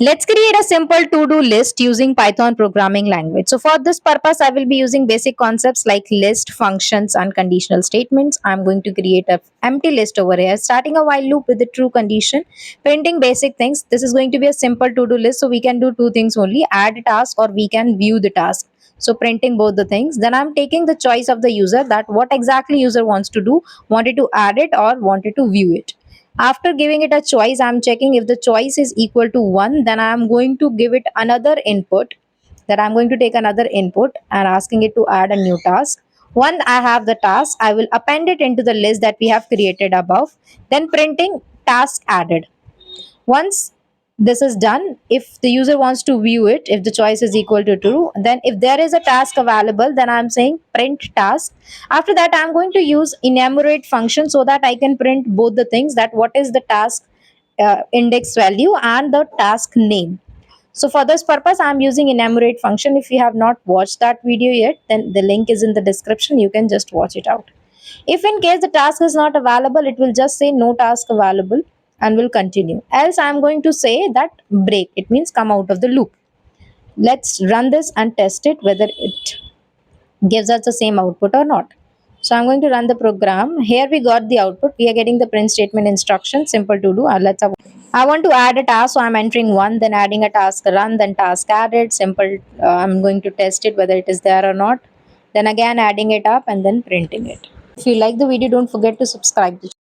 Let's create a simple to-do list using Python programming language. So for this purpose, I will be using basic concepts like list, functions, and conditional statements. I'm going to create a empty list over here, starting a while loop with the true condition, printing basic things. This is going to be a simple to-do list, so we can do two things only: add a task or we can view the task. So printing both the things. Then I'm taking the choice of the user, that what exactly user wants to do, wanted to add it or wanted to view it. After giving it a choice, I'm checking if the choice is equal to 1, then I'm going to give it another input. That I'm going to take another input and asking it to add a new task. Once I have the task, I will append it into the list that we have created above, then printing task added. Once this is done, if the user wants to view it, if the choice is equal to true, then if there is a task available, then I'm saying print task. After that, I'm going to use enumerate function so that I can print both the things, that what is the task index value and the task name. So for this purpose, I'm using enumerate function. If you have not watched that video yet, then the link is in the description. You can just watch it out. If in case the task is not available, it will just say no task available and will continue. Else I'm going to say that break. It means come out of the loop. Let's run this and test it whether it gives us the same output or not. So I'm going to run the program. Here we got the output. We are getting the print statement instruction, simple to do. I want to add a task, so I'm entering 1, then adding a task run, then task added, simple. I'm going to test it whether it is there or not. Then again adding it up and then printing it. If you like the video, don't forget to subscribe.